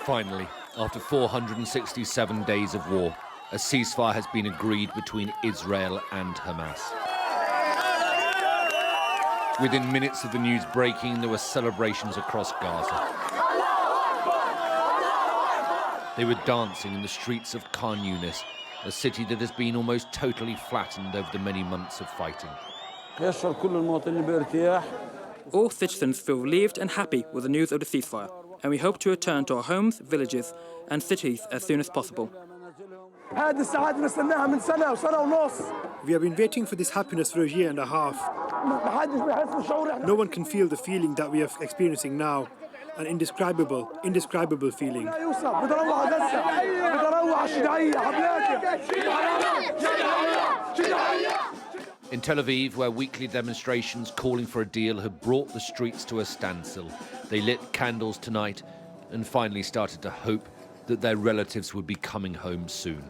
Finally, after 467 days of war, a ceasefire has been agreed between Israel and Hamas. Within minutes of the news breaking, there were celebrations across Gaza. They were dancing in the streets of Khan Yunis, a city that has been almost totally flattened over the many months of fighting. All citizens feel relieved and happy with the news of the ceasefire, and we hope to return to our homes, villages and cities as soon as possible. We have been waiting for this happiness for a year and a half. No one can feel the feeling that we are experiencing now, an indescribable feeling. In Tel Aviv, where weekly demonstrations calling for a deal had brought the streets to a standstill, they lit candles tonight and finally started to hope that their relatives would be coming home soon.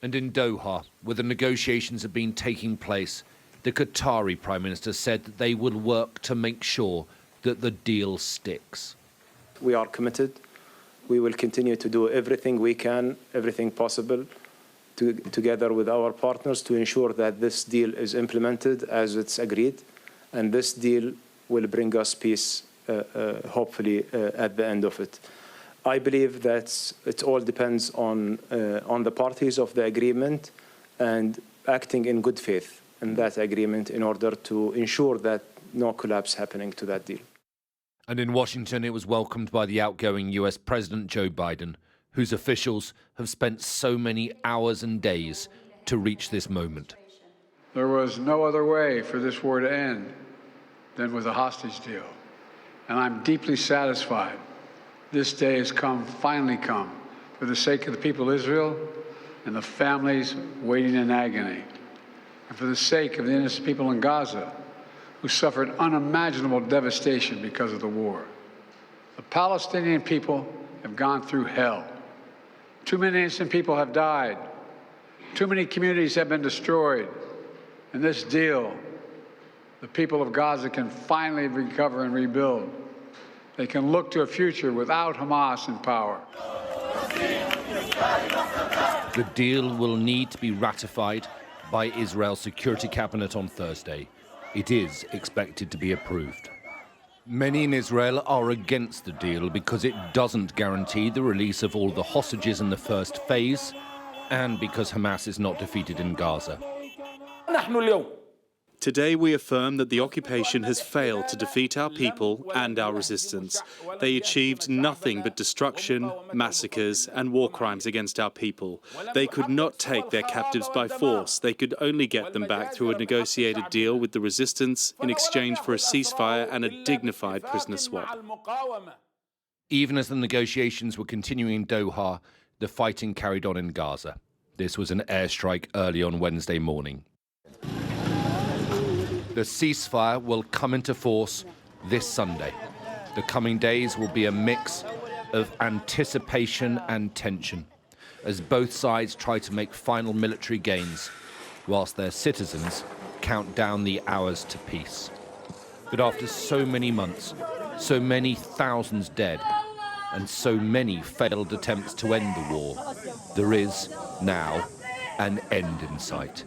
And in Doha, where the negotiations have been taking place, the Qatari Prime Minister said that they will work to make sure that the deal sticks. We are committed. We will continue to do everything we can, everything possible, together with our partners to ensure that this deal is implemented as it's agreed. And this deal will bring us peace, hopefully, at the end of it. I believe that it all depends on the parties of the agreement and acting in good faith in that agreement in order to ensure that no collapse happening to that deal. And in Washington, it was welcomed by the outgoing US President Joe Biden, whose officials have spent so many hours and days to reach this moment. There was no other way for this war to end than with a hostage deal. And I'm deeply satisfied this day has finally come, for the sake of the people of Israel and the families waiting in agony, and for the sake of the innocent people in Gaza who suffered unimaginable devastation because of the war. The Palestinian people have gone through hell. Too many innocent people have died. Too many communities have been destroyed. In this deal, the people of Gaza can finally recover and rebuild. They can look to a future without Hamas in power. The deal will need to be ratified by Israel's Security Cabinet on Thursday. It is expected to be approved. Many in Israel are against the deal because it doesn't guarantee the release of all the hostages in the first phase, and because Hamas is not defeated in Gaza. Today we affirm that the occupation has failed to defeat our people and our resistance. They achieved nothing but destruction, massacres and war crimes against our people. They could not take their captives by force. They could only get them back through a negotiated deal with the resistance in exchange for a ceasefire and a dignified prisoner swap. Even as the negotiations were continuing in Doha, the fighting carried on in Gaza. This was an airstrike early on Wednesday morning. The ceasefire will come into force this Sunday. The coming days will be a mix of anticipation and tension as both sides try to make final military gains whilst their citizens count down the hours to peace. But after so many months, so many thousands dead, and so many failed attempts to end the war, there is now an end in sight.